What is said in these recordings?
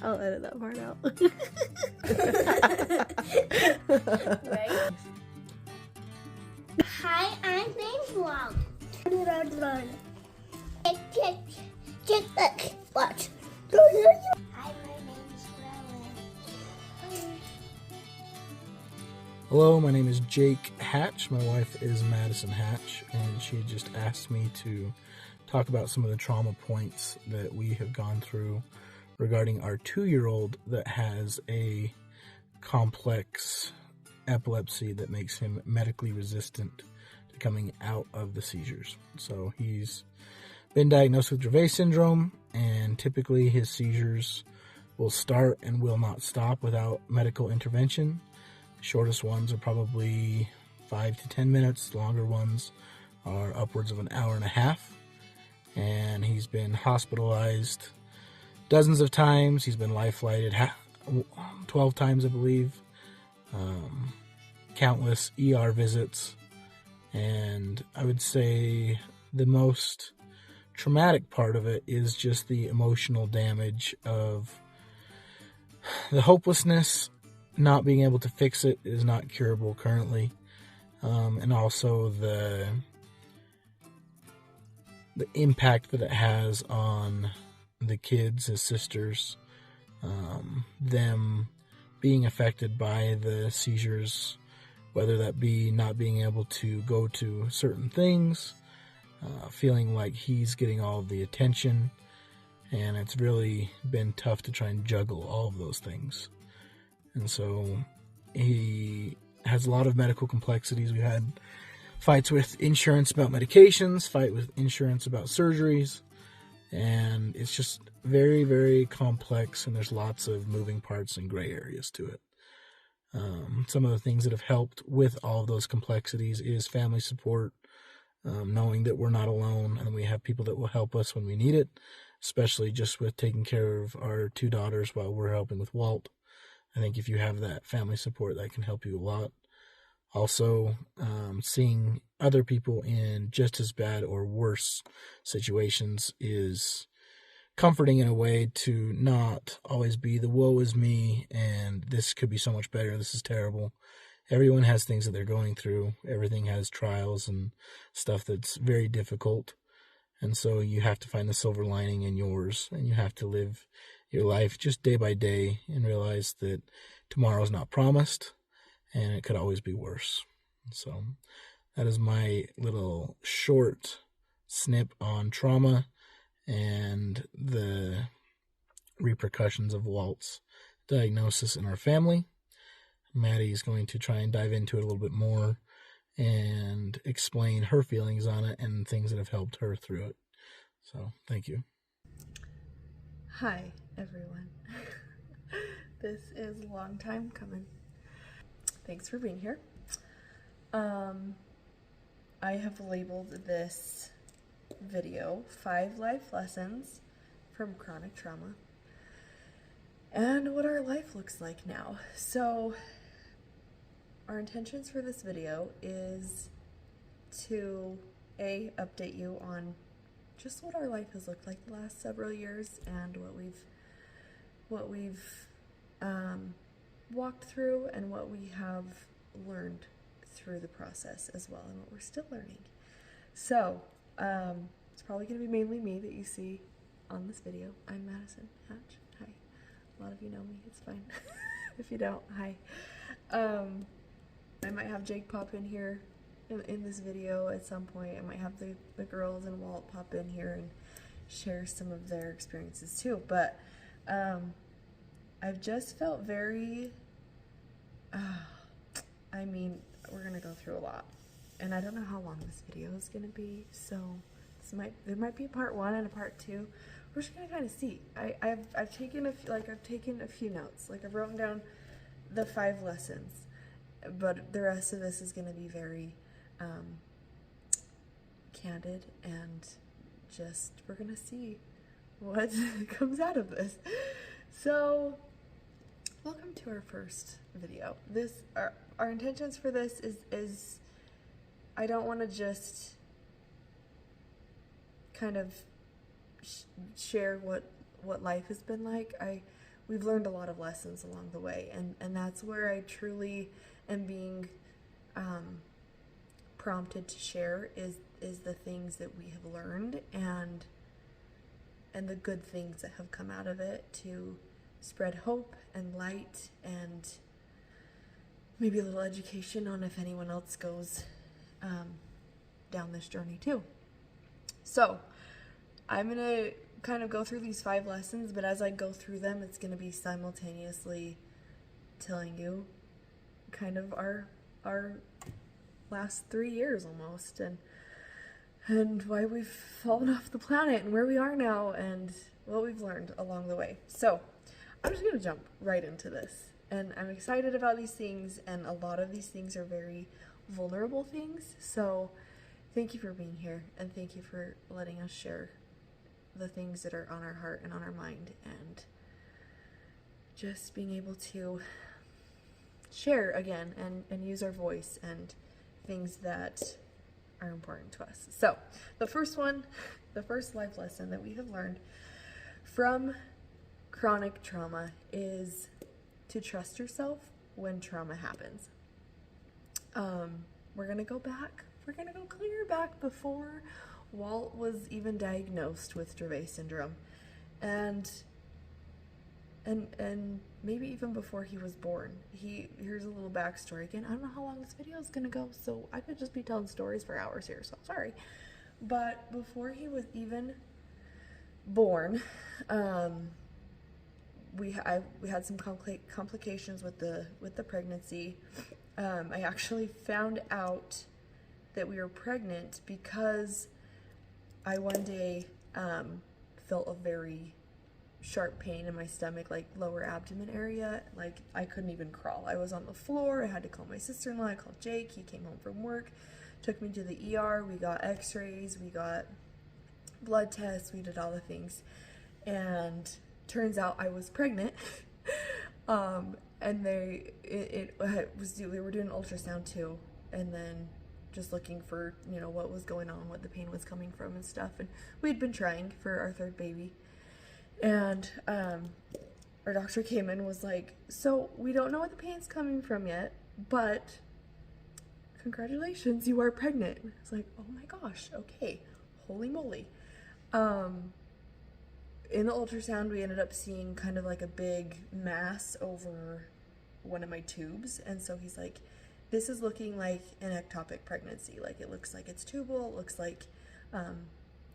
I'll edit that part out. Right? Hi, I'm James Wong. Run. Check. Watch. Hi, my name is Rowan. Hello, my name is Jake Hatch. My wife is Madison Hatch, and she just asked me to talk about some of the trauma points that we have gone through regarding our 2-year-old that has a complex epilepsy that makes him medically resistant to coming out of the seizures. So he's been diagnosed with Dravet syndrome, and typically his seizures will start and will not stop without medical intervention. The shortest ones are probably 5 to 10 minutes. Longer ones are upwards of an hour and a half. And he's been hospitalized dozens of times. He's been life flighted 12 times, I believe. Countless ER visits. And I would say the most traumatic part of it is just the emotional damage of the hopelessness. Not being able to fix it is not curable currently. And also the impact that it has on the kids, his sisters, them being affected by the seizures, whether that be not being able to go to certain things, feeling like he's getting all of the attention, and it's really been tough to try and juggle all of those things. And so he has a lot of medical complexities. We had fights with insurance about medications, fight with insurance about surgeries, and it's just very, very complex, and there's lots of moving parts and gray areas to it. Some of the things that have helped with all of those complexities is family support, knowing that we're not alone and we have people that will help us when we need it, especially just with taking care of our 2 daughters while we're helping with Walt. I think if you have that family support, that can help you a lot. Also, seeing other people in just as bad or worse situations is comforting in a way, to not always be the woe is me and this could be so much better, this is terrible. Everyone has things that they're going through. Everything has trials and stuff that's very difficult. And so you have to find the silver lining in yours, and you have to live your life just day by day and realize that tomorrow's not promised and it could always be worse. So that is my little short snip on trauma and the repercussions of Walt's diagnosis in our family. Maddie is going to try and dive into it a little bit more and explain her feelings on it and things that have helped her through it. So, thank you. Hi, everyone. This is a long time coming. Thanks for being here. I have labeled this video 5 life lessons from chronic trauma and what our life looks like now. So our intentions for this video is to update you on just what our life has looked like the last several years and what we've walked through and what we have learned through the process as well, and what we're still learning. So it's probably going to be mainly me that you see on this video. I'm Madison Hatch. Hi. A lot of you know me. It's fine. If you don't, hi. I might have Jake pop in here in this video at some point. I might have the girls and Walt pop in here and share some of their experiences too. But I've just felt very, I mean, we're going to go through a lot. And I don't know how long this video is going to be, so there might be a part 1 and a part 2. We're just going to kind of see. I've taken a few notes. Like, I've written down the 5 lessons, but the rest of this is going to be very candid, and just we're going to see what comes out of this. So, welcome to our first video. Our intentions for this is I don't want to just kind of share what what life has been like, we've learned a lot of lessons along the way, and that's where I truly am being prompted to share is the things that we have learned and the good things that have come out of it, to spread hope and light and maybe a little education on if anyone else goes down this journey too. So I'm gonna kind of go through these 5 lessons, but as I go through them, it's gonna be simultaneously telling you kind of our last 3 years almost, and why we've fallen off the planet and where we are now and what we've learned along the way. So I'm just gonna jump right into this, and I'm excited about these things, and a lot of these things are very vulnerable things. So thank you for being here, and thank you for letting us share the things that are on our heart and on our mind, and just being able to share again and use our voice and things that are important to us. So the first life lesson that we have learned from chronic trauma is to trust yourself when trauma happens. We're gonna go clear back before Walt was even diagnosed with Dravet syndrome, and maybe even before he was born. Here's a little backstory. Again, I don't know how long this video is gonna go, so I could just be telling stories for hours here, so sorry. But before he was even born, we had some complications with the pregnancy. I actually found out that we were pregnant because I one day felt a very sharp pain in my stomach, like lower abdomen area. Like I couldn't even crawl. I was on the floor. I had to call my sister-in-law. I called Jake. He came home from work, took me to the ER. We got x-rays, we got blood tests, we did all the things, and turns out I was pregnant. And we were doing an ultrasound too, and then just looking for, what was going on, what the pain was coming from and stuff. And we had been trying for our 3rd baby. And our doctor came in and was like, so we don't know what the pain's coming from yet, but congratulations, you are pregnant. I was like, oh my gosh, okay, holy moly. In the ultrasound, we ended up seeing kind of like a big mass over one of my tubes. And so he's like, this is looking like an ectopic pregnancy. Like it looks like it's tubal. It looks like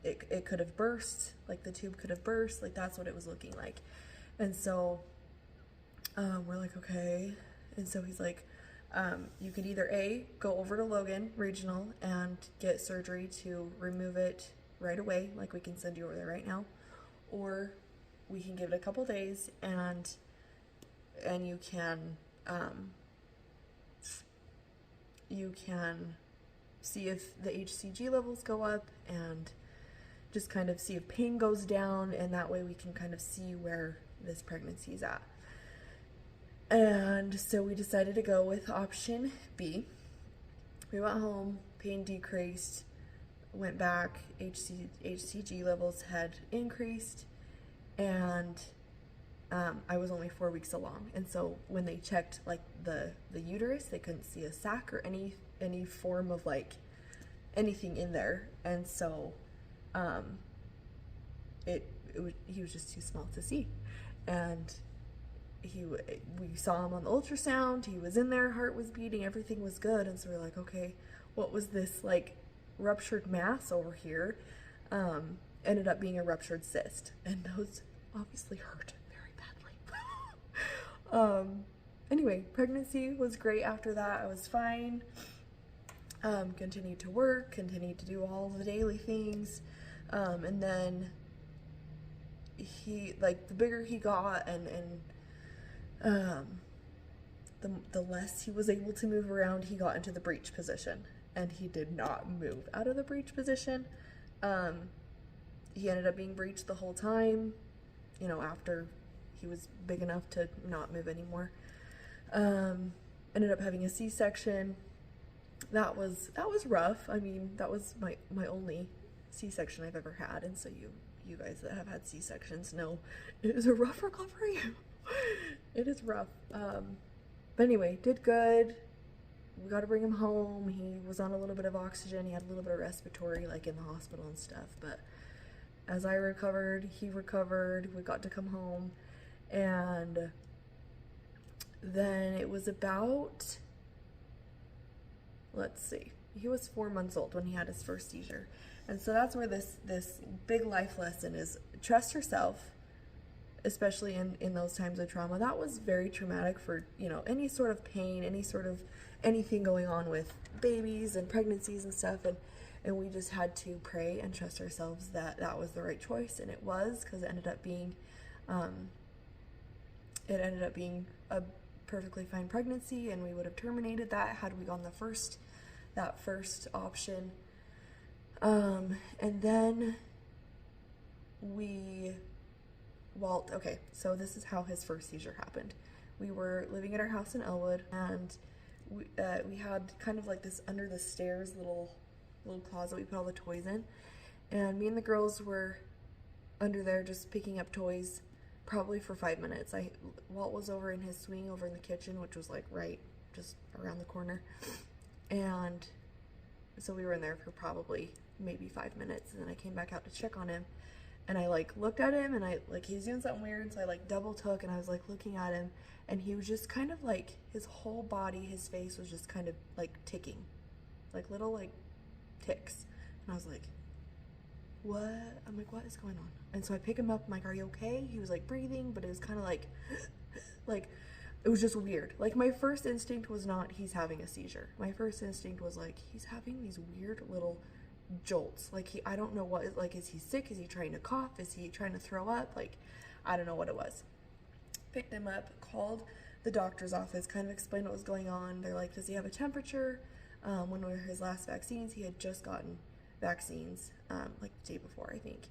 it could have burst, like the tube could have burst. Like that's what it was looking like. And so we're like, okay. And so he's like, you could either A, go over to Logan Regional and get surgery to remove it right away. Like we can send you over there right now. Or we can give it a couple days and you can see if the HCG levels go up and just kind of see if pain goes down, and that way we can kind of see where this pregnancy is at. And so we decided to go with option B. We went home, pain decreased, went back, HCG levels had increased, and I was only 4 weeks along. And so when they checked like the uterus, they couldn't see a sac or any form of like anything in there. And so he was just too small to see. And we saw him on the ultrasound, he was in there, heart was beating, everything was good. And so we're like, okay, what was this like ruptured mass over here? Ended up being a ruptured cyst, and those obviously hurt very badly. Anyway, pregnancy was great after that. I was fine. Continued to work, continued to do all the daily things. And then he, like, the bigger he got and the less he was able to move around, he got into the breech position, and he did not move out of the breech position. He ended up being breeched the whole time, after he was big enough to not move anymore. Ended up having a C-section. That was rough. I mean, that was my only C-section I've ever had, and so you you guys that have had C-sections know it is a rough recovery. It is rough. But anyway, did good. We got to bring him home. He was on a little bit of oxygen. He had a little bit of respiratory, like in the hospital and stuff. But as I recovered, he recovered. We got to come home. And then it was about, let's see, he was 4 months old when he had his first seizure. And so that's where this big life lesson is: trust yourself, especially in those times of trauma. That was very traumatic for, you know, any sort of pain, any sort of anything going on with babies and pregnancies and stuff. And we just had to pray and trust ourselves that that was the right choice. And it was, because it ended up being a perfectly fine pregnancy, and we would have terminated that had we gone that first option. And then okay, so this is how his first seizure happened. We were living at our house in Elwood, and we had kind of like this under the stairs little closet we put all the toys in, and me and the girls were under there just picking up toys probably for 5 minutes. Walt was over in his swing over in the kitchen, which was like right just around the corner, and so we were in there for probably maybe 5 minutes, and then I came back out to check on him, and I like looked at him, and he was doing something weird, so I like double took, and I was like looking at him, and he was just kind of like, his whole body, his face was just kind of like ticking, like little like ticks, and I was like, what? I'm like, what is going on? And so I pick him up, I'm like, are you okay? He was like breathing, but it was kind of like it was just weird. Like, my first instinct was not he's having a seizure. My first instinct was like, he's having these weird little jolts. Like, I don't know what, like, is he sick? Is he trying to cough? Is he trying to throw up? Like, I don't know what it was. Picked him up, called the doctor's office, kind of explained what was going on. They're like, does he have a temperature? When were his last vaccines? He had just gotten vaccines, like the day before, I think.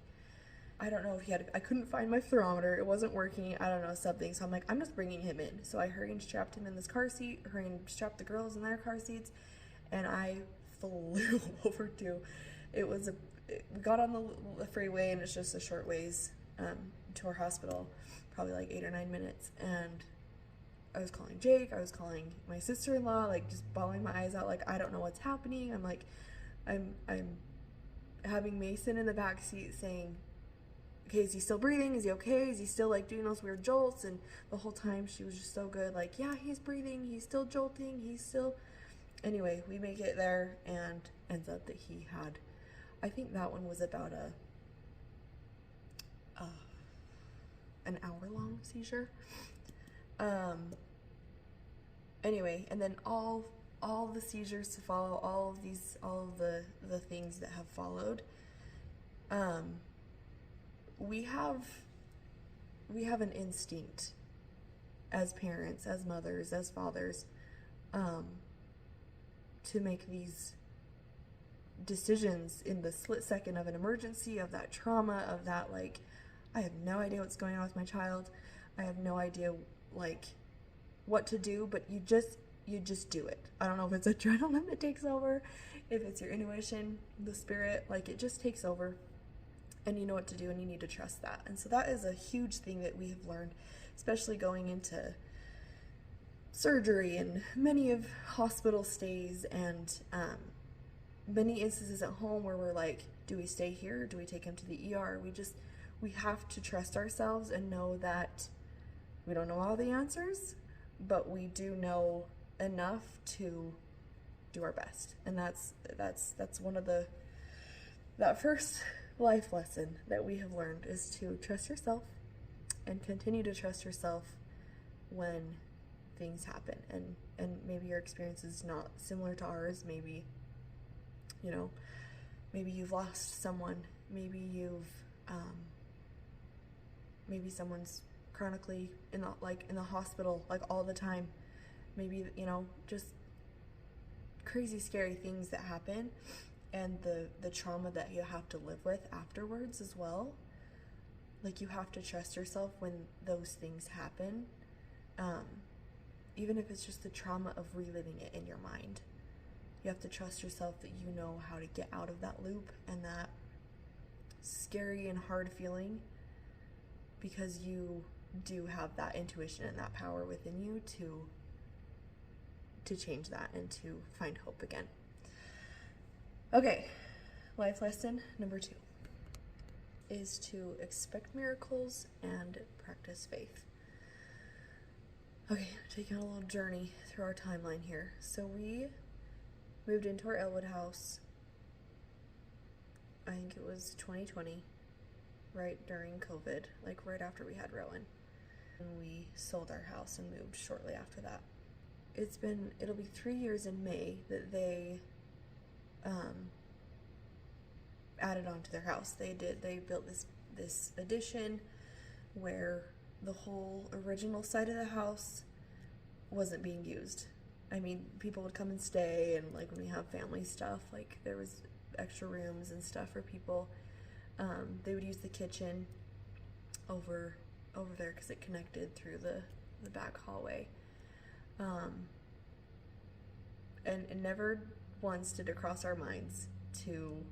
I don't know if he had, I couldn't find my thermometer. It wasn't working. I don't know, something. So I'm like, I'm just bringing him in. So I hurried and strapped him in this car seat, hurried and strapped the girls in their car seats, and I flew over to, we got on the freeway, and it's just a short ways to our hospital, probably like 8 or 9 minutes. And I was calling Jake, I was calling my sister-in-law, like just bawling my eyes out, like, I don't know what's happening. I'm like, I'm having Mason in the back seat saying, okay, is he still breathing? Is he okay? Is he still like doing those weird jolts? And the whole time she was just so good, like, yeah, he's breathing, he's still jolting, he's still. Anyway, we make it there, and ends up that he had, I think that one was about an hour-long seizure. Anyway, and then all the seizures to follow, all of the things that have followed. We have an instinct as parents, as mothers, as fathers, to make these decisions in the split second of an emergency, of that trauma, of that, like, I have no idea what's going on with my child. I have no idea, like, what to do, but you just do it. I don't know if it's adrenaline that takes over, if it's your intuition, the spirit, like, it just takes over. And you know what to do, and you need to trust that. And so that is a huge thing that we have learned, especially going into surgery and many of hospital stays, and many instances at home where we're like, do we stay here? Do we take him to the ER? We have to trust ourselves and know that we don't know all the answers, but we do know enough to do our best. And that's one of that first life lesson that we have learned, is to trust yourself and continue to trust yourself when things happen. And maybe your experience is not similar to ours. Maybe, maybe you've lost someone. Maybe maybe someone's chronically in the hospital, like, all the time. Maybe, just crazy, scary things that happen. And the trauma that you have to live with afterwards as well. Like, you have to trust yourself when those things happen. Even if it's just the trauma of reliving it in your mind. You have to trust yourself that you know how to get out of that loop, and that scary and hard feeling, because you do have that intuition and that power within you to change that and to find hope again. Okay, life lesson number 2 is to expect miracles and practice faith. Okay, taking a little journey through our timeline here. So we moved into our Elwood house, I think it was 2020, right during COVID, like right after we had Rowan. And we sold our house and moved shortly after that. It'll be 3 years in May that they added on to their house. They built this addition where the whole original side of the house wasn't being used. I mean, people would come and stay, and like when we have family stuff, like there was extra rooms and stuff for people. They would use the kitchen over there because it connected through the back hallway. And it never once did it cross our minds to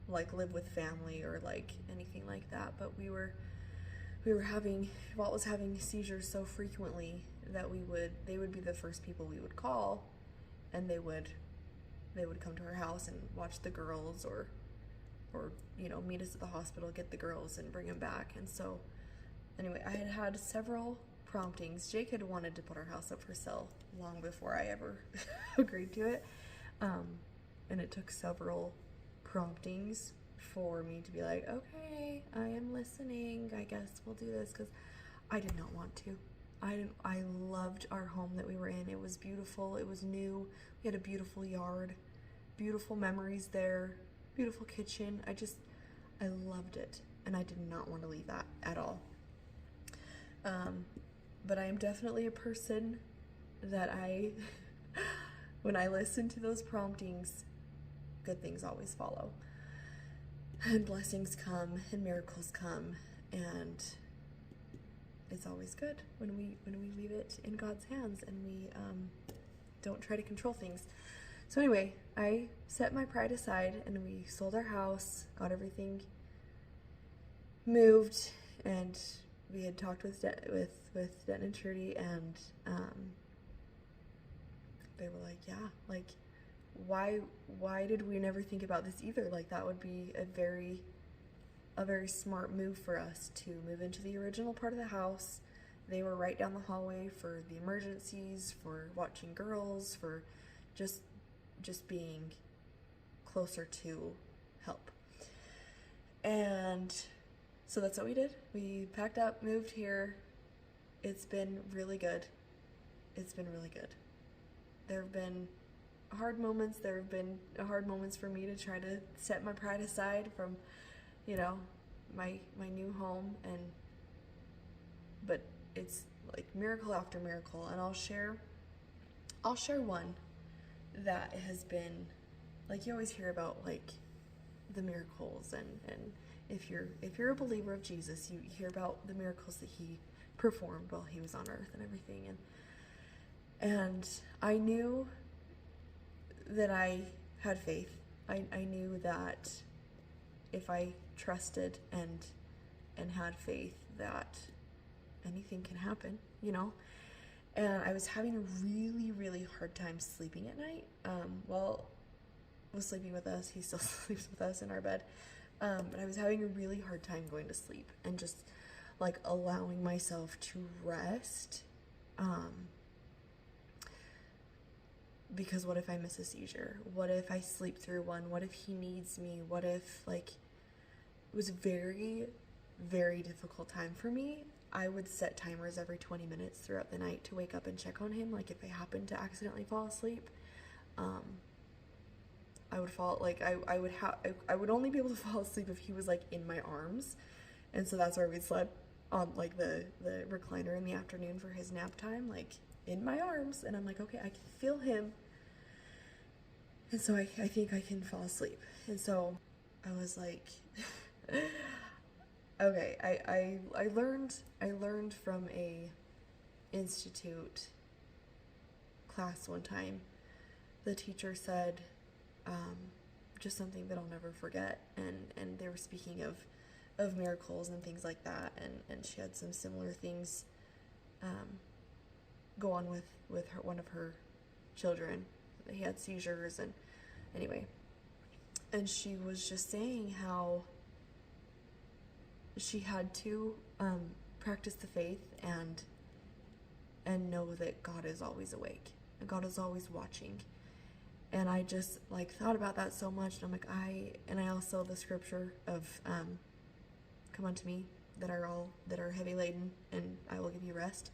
like live with family or like anything like that, but Walt was having seizures so frequently that they would be the first people we would call, and they would come to our house and watch the girls, or meet us at the hospital, get the girls and bring them back. And so anyway, I had several promptings. Jake had wanted to put our house up for sale long before I ever agreed to it, and it took several promptings for me to be like, okay, I am listening, I guess we'll do this, because I did not want to. I loved our home that we were in. It was beautiful, it was new, we had a beautiful yard, beautiful memories there, beautiful kitchen. I loved it, and I did not want to leave that at all. But I am definitely a person that when I listen to those promptings, good things always follow. And blessings come, and miracles come, and it's always good when we leave it in God's hands and we don't try to control things. So anyway, I set my pride aside, and we sold our house, got everything moved, and we had talked with Denton and Trudy, and they were like, yeah, like, why did we never think about this either? Like, that would be a very smart move for us to move into the original part of the house. They were right down the hallway for the emergencies, for watching girls, for just being closer to help. And so that's what we did. We packed up, moved here. It's been really good. It's been really good. There have been hard moments. There have been hard moments for me to try to set my pride aside from, my new home, but it's like miracle after miracle. And I'll share one that has been, like, you always hear about like the miracles, and if you're a believer of Jesus, you hear about the miracles that he performed while he was on earth and everything, and I knew that I had faith. I knew that if I trusted and had faith, that anything can happen, And I was having a really, really hard time sleeping at night. Well, was sleeping with us. He still sleeps with us in our bed. But I was having a really hard time going to sleep and just like allowing myself to rest. Because what if I miss a seizure? What if I sleep through one? What if he needs me? What if, like, it was a very, very difficult time for me. I would set timers every 20 minutes throughout the night to wake up and check on him. Like, if I happened to accidentally fall asleep, I would fall, like, I would only be able to fall asleep if he was, like, in my arms. And so that's where we slept, on, like, the recliner in the afternoon for his nap time, like, in my arms. And I'm like, okay, I can feel him. And so I think I can fall asleep. And so I was like, okay, I learned from a institute class one time. The teacher said, just something that I'll never forget. And they were speaking of miracles and things like that, and she had some similar things go on with her, one of her children. He had seizures, and anyway, and she was just saying how she had to practice the faith and know that God is always awake and God is always watching. And I just like thought about that so much, and I'm like, I also the scripture of come unto me that are heavy laden, and I will give you rest.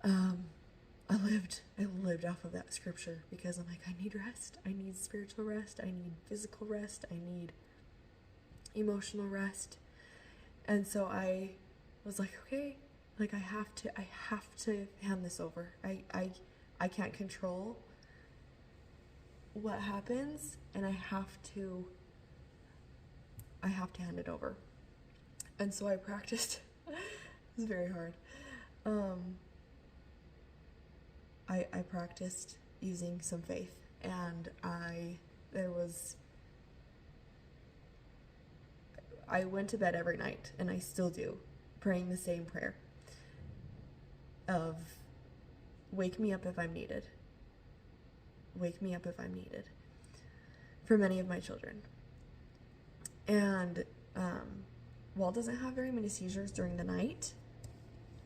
I lived off of that scripture, because I'm like, I need rest. I need spiritual rest. I need physical rest. I need emotional rest. And so I was like, okay, like I have to hand this over. I can't control what happens, and I have to hand it over. And so I practiced. It was very hard. I practiced using some faith, and I went to bed every night, and I still do, praying the same prayer of wake me up if I'm needed. Wake me up if I'm needed, for many of my children. And Walt doesn't have very many seizures during the night,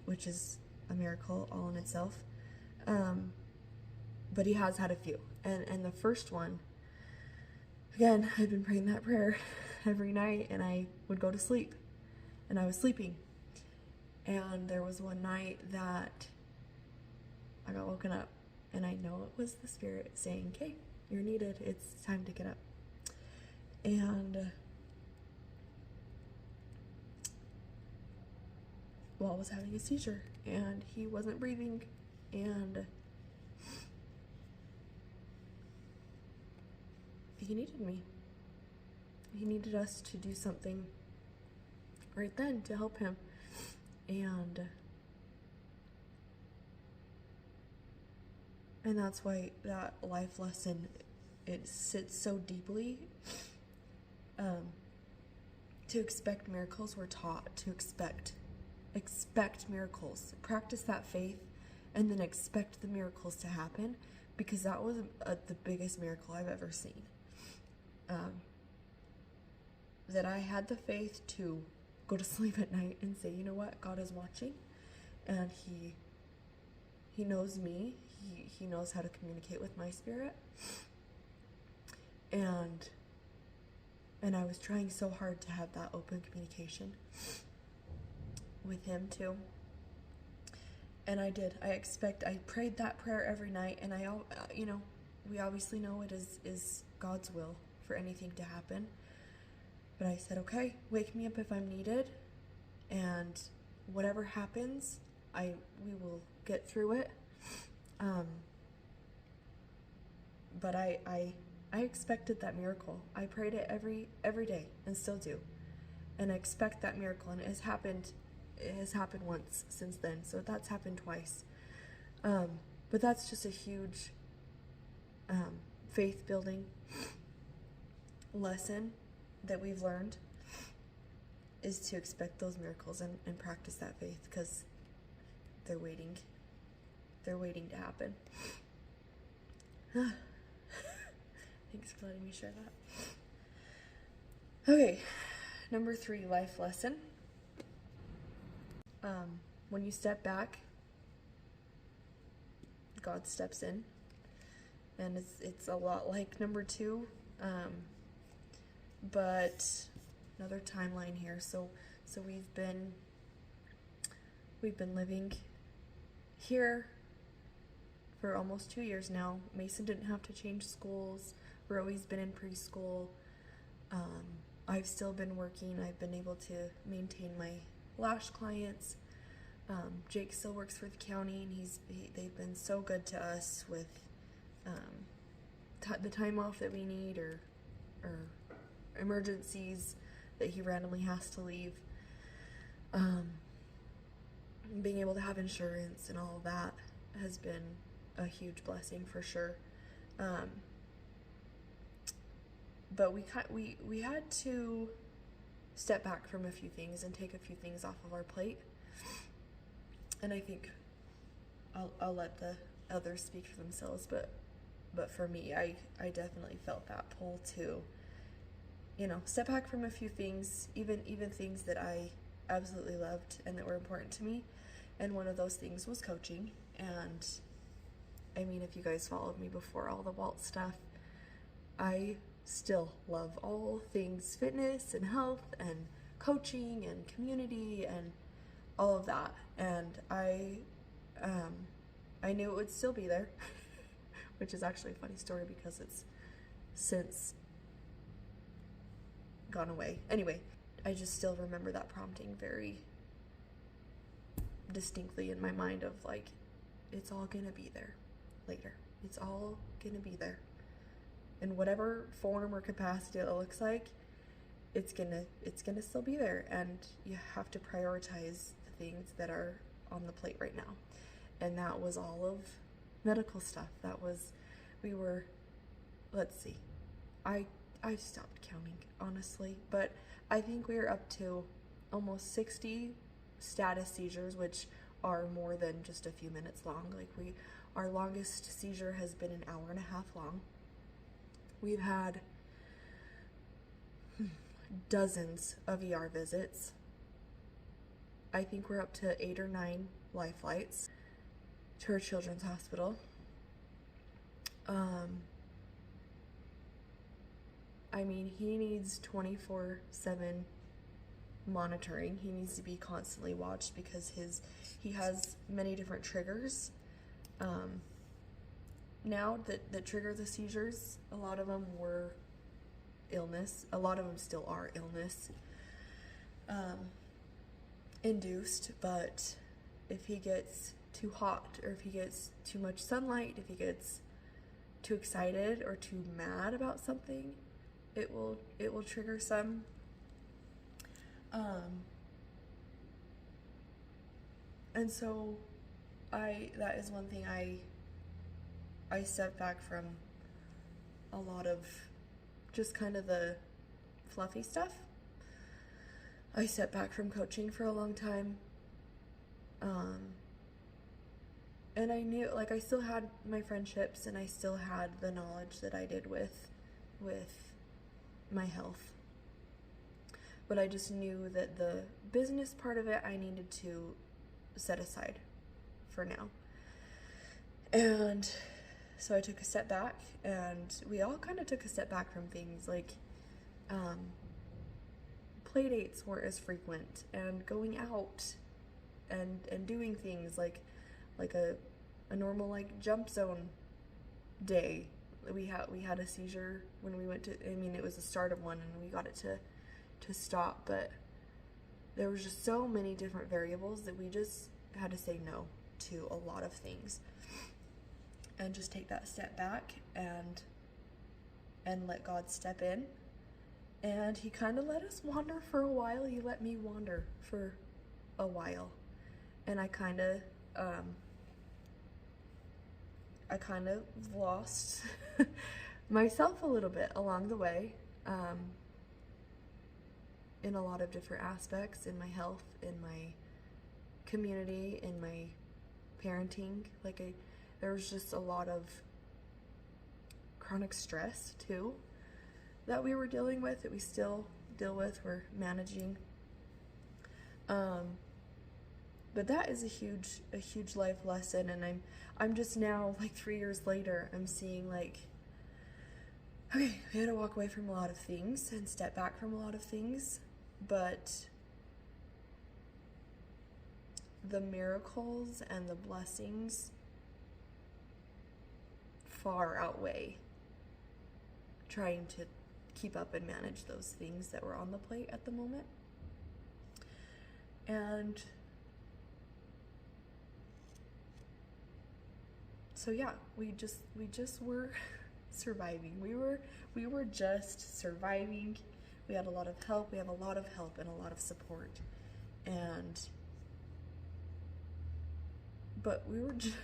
which is a miracle all in itself. But he has had a few. And the first one, again, I'd been praying that prayer every night, and I would go to sleep, and I was sleeping. And there was one night that I got woken up, and I know it was the Spirit saying, okay, you're needed. It's time to get up. And Walt was having a seizure, and he wasn't breathing, and he needed me. He needed us to do something right then to help him. And that's why that life lesson, it sits so deeply. To expect miracles, we're taught to expect miracles. Practice that faith, and then expect the miracles to happen, because that was the biggest miracle I've ever seen. That I had the faith to go to sleep at night and say, you know what, God is watching, and He knows me. He knows how to communicate with my spirit. And I was trying so hard to have that open communication with Him too. And I did. I prayed that prayer every night, and we obviously know it is God's will for anything to happen. But I said, okay, wake me up if I'm needed, and whatever happens, we will get through it. But I expected that miracle. I prayed it every day, and still do. And I expect that miracle, and it has happened once since then, so that's happened twice. But that's just a huge faith building lesson that we've learned, is to expect those miracles and practice that faith, because they're waiting to happen. Thanks for letting me share that. Okay, number 3 life lesson. When you step back, God steps in, and it's a lot like number 2, but another timeline here. So we've been living here for almost 2 years now. Mason didn't have to change schools. Roey's been in preschool. I've still been working. I've been able to maintain my lash clients. Jake still works for the county, and they've been so good to us with the time off that we need, or emergencies that he randomly has to leave. Being able to have insurance and all of that has been a huge blessing for sure. but we had to step back from a few things and take a few things off of our plate. And I think I'll let the others speak for themselves, but for me, I definitely felt that pull to, step back from a few things, even things that I absolutely loved and that were important to me. And one of those things was coaching. And I mean, if you guys followed me before all the Walt stuff, I still love all things fitness and health and coaching and community and all of that. And I knew it would still be there, which is actually a funny story because it's since gone away. Anyway, I just still remember that prompting very distinctly in my mind of like, it's all gonna be there later. It's all gonna be there. In whatever form or capacity it looks like, it's gonna still be there, and you have to prioritize the things that are on the plate right now. And that was all of medical stuff. That was, let's see, I stopped counting, honestly, but I think we're up to almost 60 status seizures, which are more than just a few minutes long. Like our longest seizure has been an hour and a half long. We've had dozens of ER visits. I think we're up to 8 or 9 life flights to our children's hospital. I mean, he needs 24/7 monitoring. He needs to be constantly watched because he has many different triggers now that trigger the seizures. A lot of them were illness. A lot of them still are illness induced, but if he gets too hot, or if he gets too much sunlight, if he gets too excited or too mad about something, it will trigger some. And so that is one thing I stepped back from a lot of just kind of the fluffy stuff. I stepped back from coaching for a long time. And I knew, like, I still had my friendships and I still had the knowledge that I did with my health. But I just knew that the business part of it I needed to set aside for now. And so I took a step back, and we all kind of took a step back from things like play dates weren't as frequent, and going out and doing things like a normal like jump zone day. We had a seizure when we went to, I mean, it was the start of one and we got it to stop, but there was just so many different variables that we just had to say no to a lot of things and just take that step back and let God step in. And he kind of let us wander for a while. He let me wander for a while, and I kind of lost myself a little bit along the way, in a lot of different aspects, in my health, in my community, in my parenting. There was just a lot of chronic stress too that we were dealing with, that we still deal with, we're managing. But that is a huge life lesson, and I'm just now, like 3 years later, I'm seeing like, okay, we had to walk away from a lot of things and step back from a lot of things, but the miracles and the blessings far outweigh trying to keep up and manage those things that were on the plate at the moment. And so yeah, we just were surviving. We were just surviving. We had a lot of help. We have a lot of help and a lot of support. But we were just,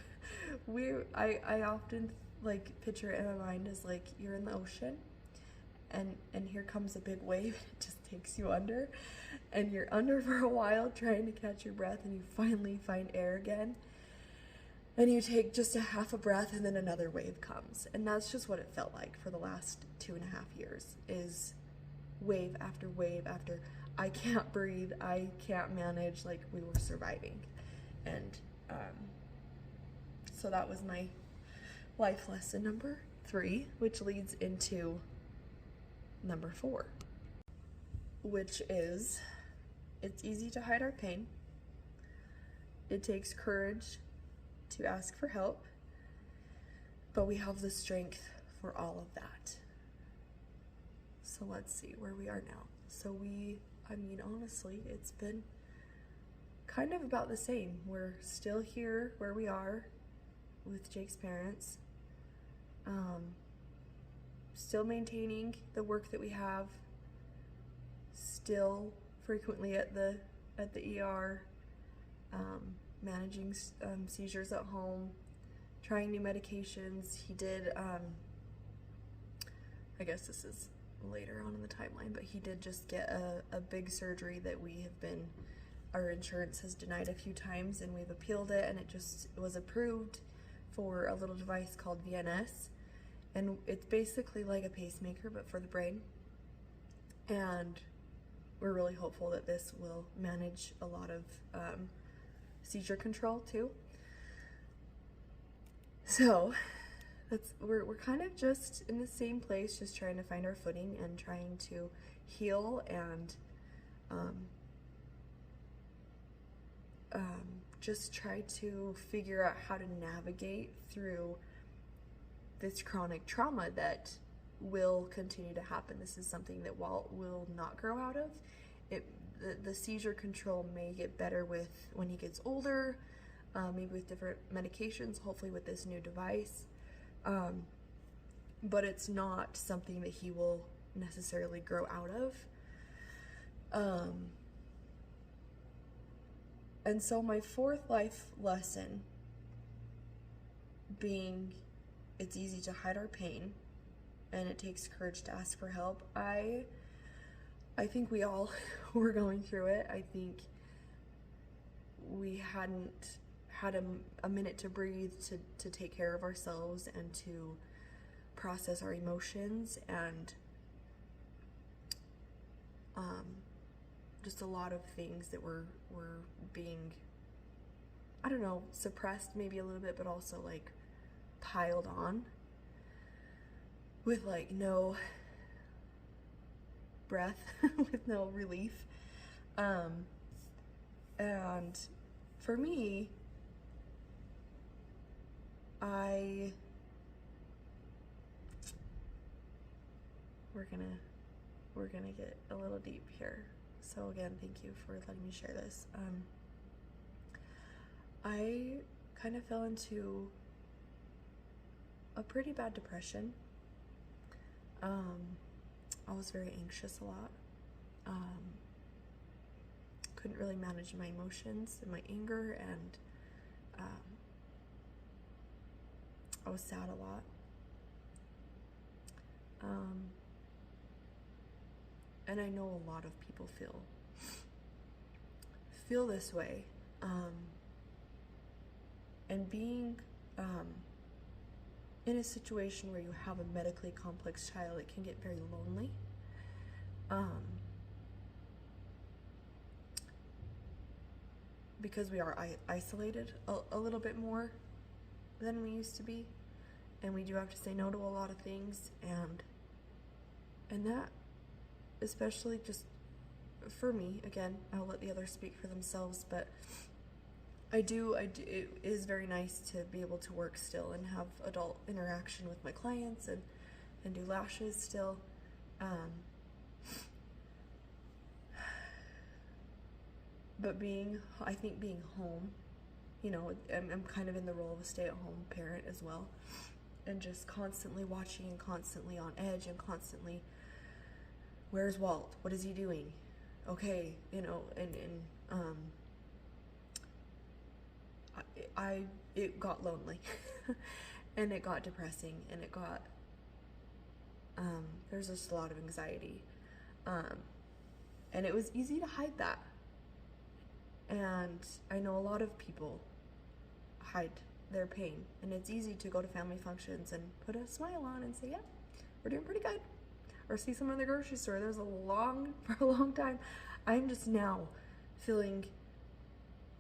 I often like picture it in my mind as like you're in the ocean and here comes a big wave. It just takes you under, and you're under for a while trying to catch your breath, and you finally find air again. And you take just a half a breath, and then another wave comes. And that's just what it felt like for the last 2.5 years, is wave after wave after, I can't breathe, I can't manage, like we were surviving. And so that was my life lesson number 3, which leads into number 4, which is, it's easy to hide our pain. It takes courage to ask for help, but we have the strength for all of that. So let's see where we are now. So I mean, honestly, it's been kind of about the same. We're still here where we are with Jake's parents, still maintaining the work that we have, still frequently at the ER, managing seizures at home, trying new medications. He did, I guess this is later on in the timeline, but he did just get a big surgery that our insurance has denied a few times, and we've appealed it, and it just was approved for a little device called VNS, and it's basically like a pacemaker but for the brain. And we're really hopeful that this will manage a lot of seizure control too. So we're kind of just in the same place, just trying to find our footing and trying to heal and just try to figure out how to navigate through this chronic trauma that will continue to happen. This is something that Walt will not grow out of. The seizure control may get better when he gets older, maybe with different medications, hopefully with this new device. But it's not something that he will necessarily grow out of. And so my 4th life lesson being, it's easy to hide our pain and it takes courage to ask for help. I think we all were going through it. I think we hadn't had a minute to breathe, to take care of ourselves and to process our emotions, and just a lot of things that were being, I don't know, suppressed maybe a little bit, but also like piled on with like no breath, with no relief. And for me, we're gonna get a little deep here. So again, thank you for letting me share this. I kind of fell into a pretty bad depression. I was very anxious a lot. Couldn't really manage my emotions and my anger, and I was sad a lot. And I know a lot of people feel this way. And being in a situation where you have a medically complex child, it can get very lonely. Because we are isolated a little bit more than we used to be, and we do have to say no to a lot of things, and that, especially just for me, again, I'll let the others speak for themselves, but I do, it is very nice to be able to work still and have adult interaction with my clients and do lashes still. But I think being home, you know, I'm kind of in the role of a stay-at-home parent as well, and just constantly watching and constantly on edge and constantly, where's Walt? What is he doing? Okay, you know, and it got lonely and it got depressing, and it got There's just a lot of anxiety. And it was easy to hide that. And I know a lot of people hide their pain, and it's easy to go to family functions and put a smile on and say, yeah, we're doing pretty good. Or see someone in the grocery store. For a long time, I'm just now feeling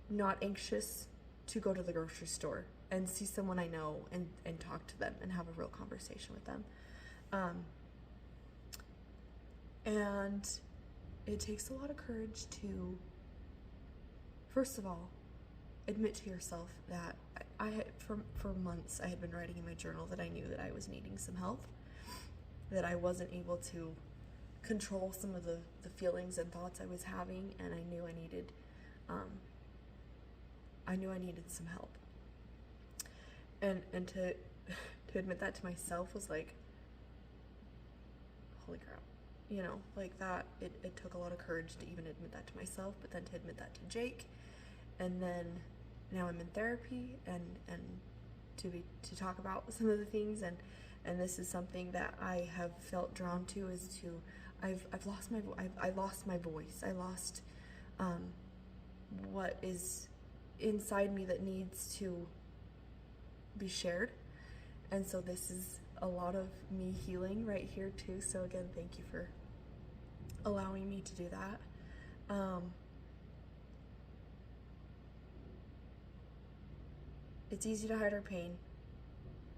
not anxious to go to the grocery store and see someone I know and talk to them and have a real conversation with them. And it takes a lot of courage to, first of all, admit to yourself that I had, for months, I had been writing in my journal that I knew that I was needing some help, that I wasn't able to control some of the feelings and thoughts I was having, and I knew I needed some help. And to admit that to myself was like, holy crap. You know, like that, it took a lot of courage to even admit that to myself, but then to admit that to Jake. And then now I'm in therapy and to talk about some of the things, and this is something that I have felt drawn to, is to, I lost my voice. I lost what is inside me that needs to be shared. And so this is a lot of me healing right here too. So again, thank you for allowing me to do that. It's easy to hide our pain.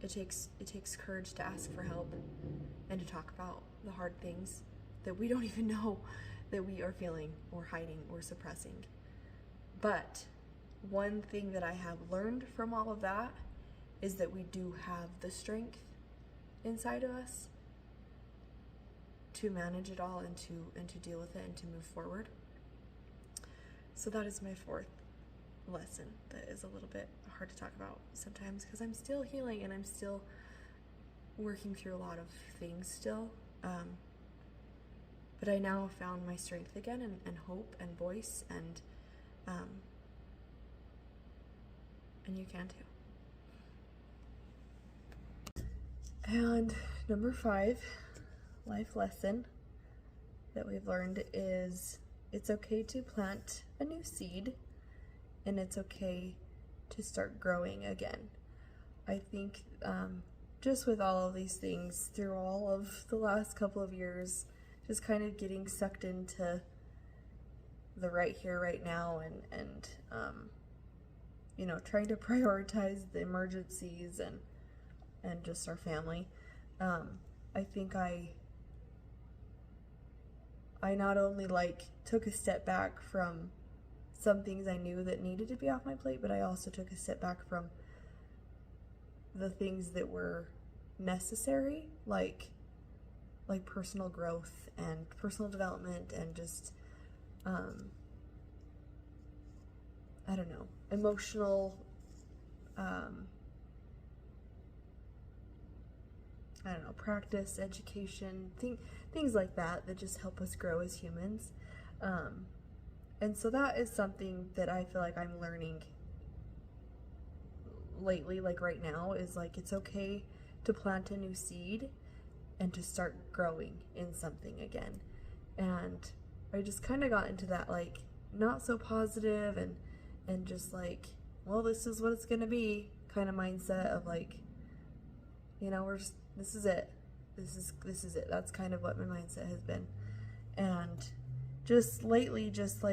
It takes courage to ask for help and to talk about the hard things that we don't even know that we are feeling or hiding or suppressing. But one thing that I have learned from all of that is that we do have the strength inside of us to manage it all and to deal with it and to move forward. So that is my fourth lesson that is a little bit hard to talk about sometimes because I'm still healing and I'm still working through a lot of things still. But I now have found my strength again and hope and voice, and you can too. And number 5 life lesson that we've learned is it's okay to plant a new seed, and it's okay to start growing again. I think just with all of these things through all of the last couple of years, just kind of getting sucked into the right here, right now, and you know, trying to prioritize the emergencies and just our family. I think I not only took a step back from some things I knew that needed to be off my plate, but I also took a step back from the things that were necessary, like personal growth and personal development and just I don't know, emotional practice, education, things like that just help us grow as humans. And so that is something that I feel like I'm learning lately, like right now, is it's okay to plant a new seed and to start growing in something again. And I just kind of got into that not so positive and just well, this is what it's gonna be kind of mindset of this is it. This is it. That's kind of what my mindset has been. And just lately, just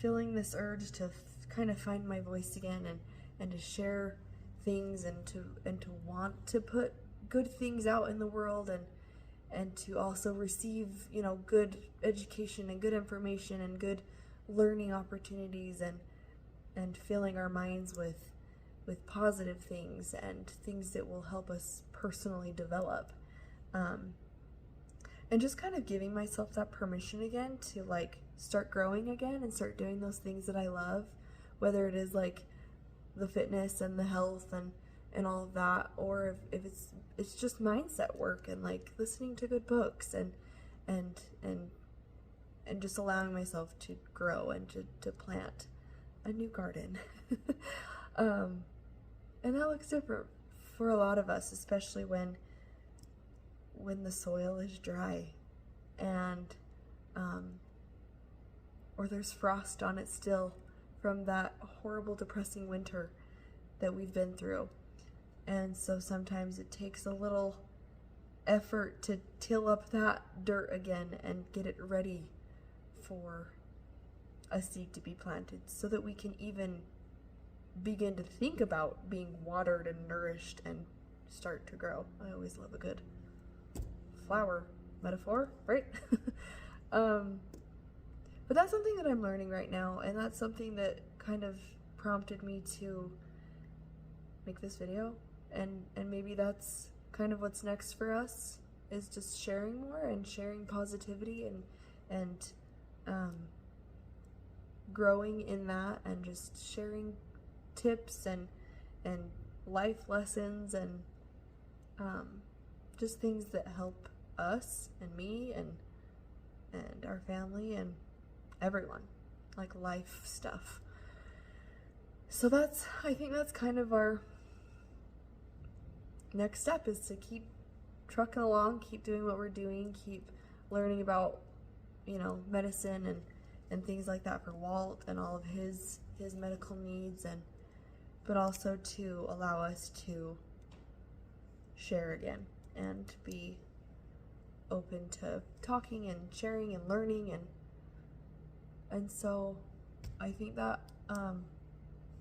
feeling this urge to kind of find my voice again and to share things and to want to put good things out in the world and to also receive, good education and good information and good learning opportunities and filling our minds with positive things and things that will help us personally develop. And just kind of giving myself that permission again to start growing again and start doing those things that I love, whether it is the fitness and the health and all of that, or if it's just mindset work and listening to good books and just allowing myself to grow and to plant a new garden. And that looks different for a lot of us, especially when when the soil is dry and or there's frost on it still from that horrible depressing winter that we've been through. And so sometimes it takes a little effort to till up that dirt again and get it ready for a seed to be planted so that we can even begin to think about being watered and nourished and start to grow. I always love a good flower metaphor, right? But that's something that I'm learning right now, and that's something that kind of prompted me to make this video, and maybe that's kind of what's next for us, is just sharing more and sharing positivity and growing in that, and just sharing tips and life lessons and just things that help us and me and our family and everyone, like life stuff. So I think that's kind of our next step, is to keep trucking along, keep doing what we're doing, keep learning about, you know, medicine and things like that for Walt and all of his medical needs, but also to allow us to share again and be open to talking and sharing and learning, and so I think that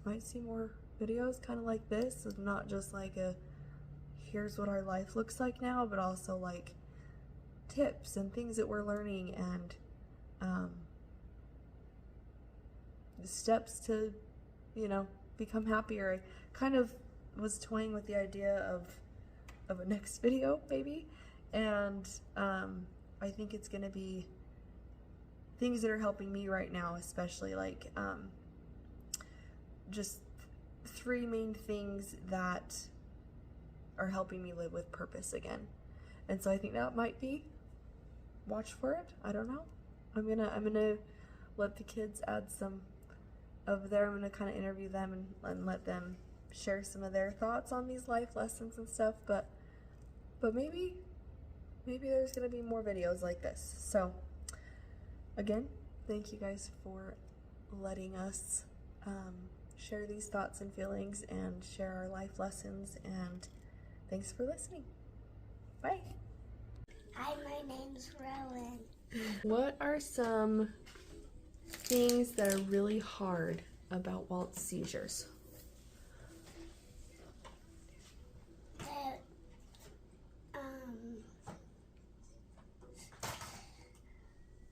might see more videos kind of like this, of not just like a here's what our life looks like now, but also like tips and things that we're learning and steps to, you know, become happier. I kind of was toying with the idea of a next video maybe, and I think it's gonna be things that are helping me right now, especially like just 3 main things that are helping me live with purpose again. And so I think that might be, watch for it. I don't know. I'm gonna let the kids add some of their, I'm gonna kind of interview them and let them share some of their thoughts on these life lessons and stuff, but maybe there's gonna be more videos like this. So again, thank you guys for letting us share these thoughts and feelings and share our life lessons, and thanks for listening. Bye. Hi, my name's Rowan. What are some things that are really hard about Walt's seizures?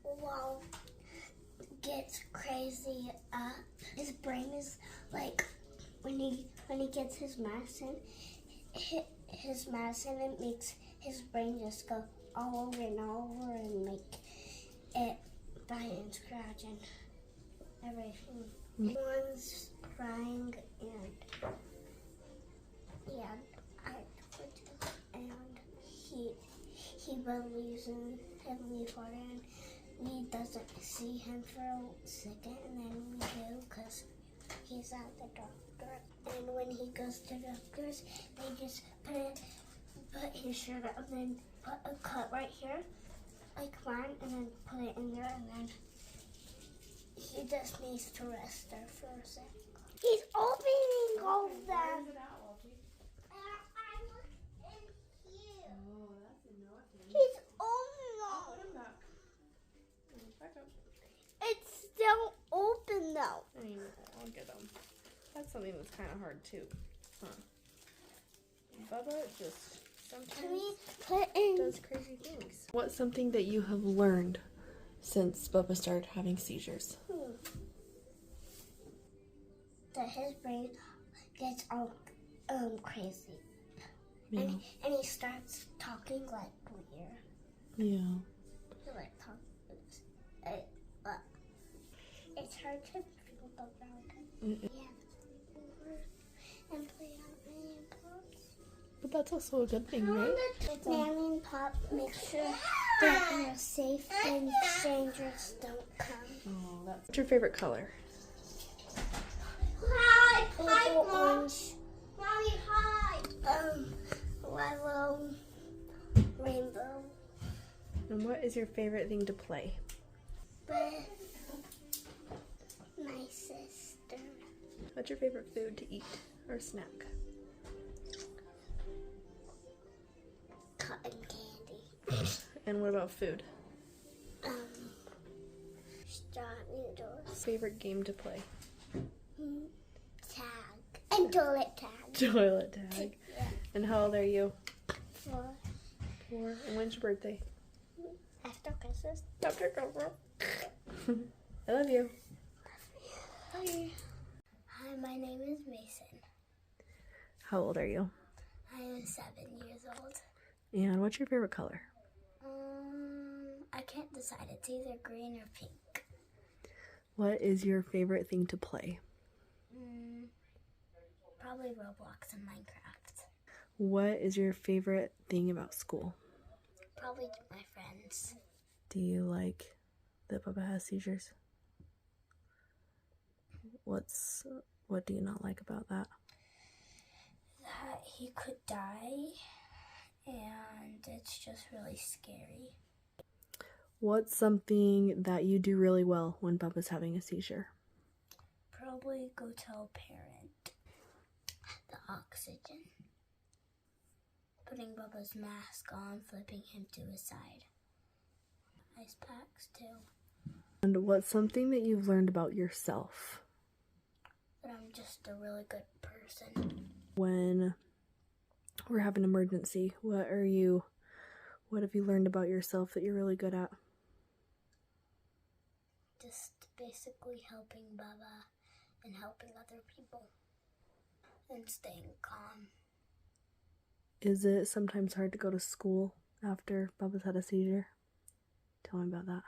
Walt gets crazy up. His brain is like, when he gets his medicine, it makes his brain just go all over and over and make it bite and scratch and everything. One's crying and he believes in Heavenly Father, and we doesn't see him for a second, and then we do because he's at the doctor. And when he goes to doctors, they just put his shirt up and then put a cut right here, like mine, and then put it in there, and then he just needs to rest there for a second. He's opening all of them. He's opening them. It's still open though. I mean, I'll get them. That's something that's kind of hard too. Huh. Bubba just sometimes does crazy things. What's something that you have learned since Bubba started having seizures? That his brain gets all crazy. Yeah. And he starts talking like weird. Yeah. He like talks. It's hard to feel around him. Mm-mm. We have to go over and play out Nanny and Pops. But that's also a good thing, right? Nanny and Pop make sure that they're safe and strangers don't come. Oh, that's... What's your favorite color? Hi, orange. Mommy, hi. Yellow, Rainbow. And what is your favorite thing to play? With my sister. What's your favorite food to eat or snack? Cotton candy. And what about food? Straw noodles. Favorite game to play? Tag. And toilet tag. Toilet tag. Yeah. And how old are you? 4. 4. And when's your birthday? After Christmas. After Christmas. I love you. Bye. Hi, my name is Mason. How old are you? I am 7 years old. And what's your favorite color? I can't decide. It's either green or pink. What is your favorite thing to play? Probably Roblox and Minecraft. What is your favorite thing about school? Probably my friends. Do you like that Bubba has seizures? What do you not like about that? That he could die, and it's just really scary. What's something that you do really well when Bubba's having a seizure? Probably go tell a parent. The oxygen. Putting Bubba's mask on, flipping him to his side. Ice packs too. And what's something that you've learned about yourself? But I'm just a really good person. When we're having an emergency, what have you learned about yourself that you're really good at? Just basically helping Bubba and helping other people. And staying calm. Is it sometimes hard to go to school after Bubba's had a seizure? Tell me about that.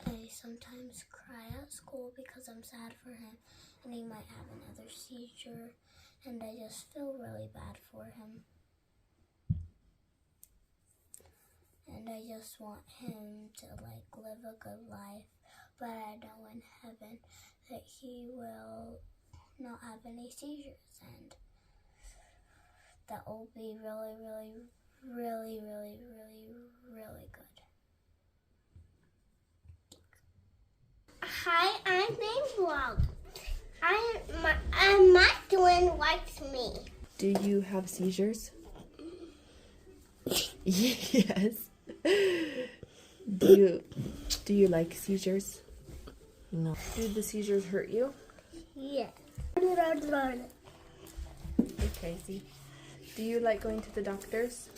I sometimes cry at school because I'm sad for him and he might have another seizure, and I just feel really bad for him. And I just want him to live a good life, but I know in heaven that he will not have any seizures, and that will be really, really, really, really, really, really good. Hi, I'm named Walt. My twin likes me. Do you have seizures? Yes. Do you like seizures? No. Do the seizures hurt you? Yeah. You're crazy. Do you like going to the doctors?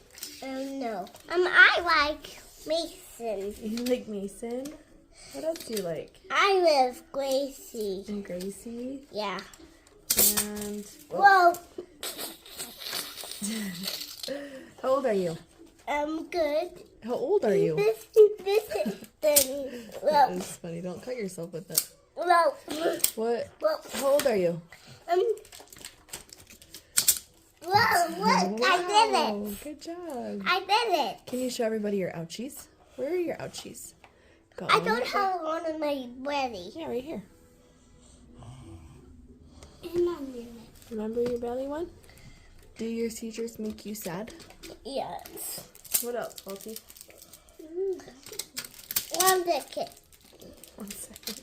No. I like Mason. You like Mason? What else do you like? I live Gracie. And Gracie? Yeah. And... Well, How old are you? I'm good. How old are you? This That's funny. Don't cut yourself with it. well, What? well, How old are you? look, I did Wow, it. Good job. I did it. Can you show everybody your ouchies? Where are your ouchies? Got I one don't right there? have one in my belly. Yeah, right here. And I'm in it. Remember your belly one? Do your seizures make you sad? Yes. What else, Walty? One second. 1 second.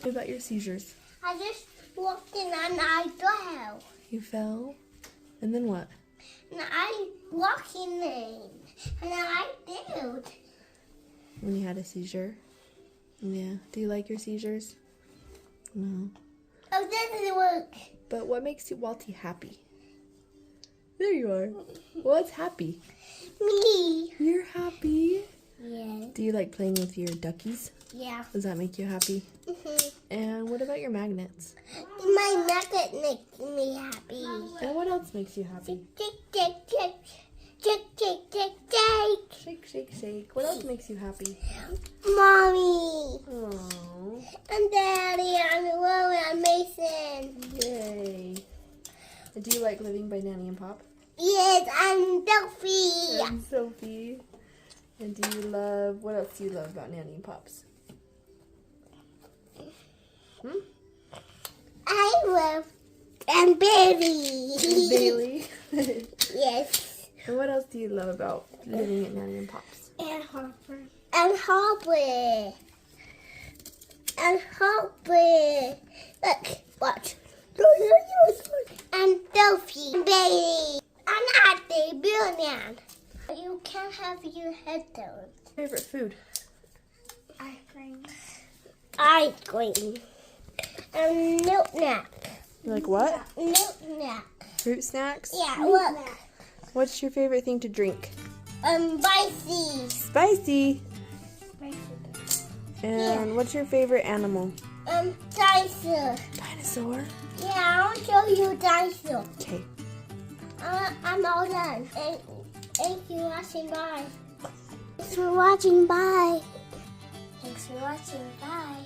What about your seizures? I just walked in and I fell. You fell? And then what? And I walked in and I did. When you had a seizure? Yeah. Do you like your seizures? No. Oh, that didn't work. But what makes you, Walty, happy? There you are. What's happy? Me. You're happy. Yeah. Do you like playing with your duckies? Yeah. Does that make you happy? Mhm. And what about your magnets? My nugget makes me happy. And what else makes you happy? Shake, shake, shake, shake, shake, shake, shake. Shake, shake, shake. What else makes you happy? Mommy Oh, and Daddy and Willie and Mason. yay. And do you like living by Nanny and Pop? Yes, and Sophie. And Sophie. And do you love, what else do you love about Nanny and Pops? I love and Baby. And Bailey. Yes. And what else love about living at Nanny and Pop's? And Harper. And Harper. And Harper. Look, watch. And Delphi. Baby. And Auntie Billion. You can have your headphones. Favorite food? Ice cream. Ice cream. And milk nap. You like what? Milk nap. Fruit snacks? Yeah, look. What's your favorite thing to drink? Spicy. Spicy. And what's your favorite animal? Dinosaur. Dinosaur. Yeah, I'll show you dinosaur. Okay. I'm all done. Thank you for watching. Bye. Thanks for watching. Bye. Thanks for watching. Bye.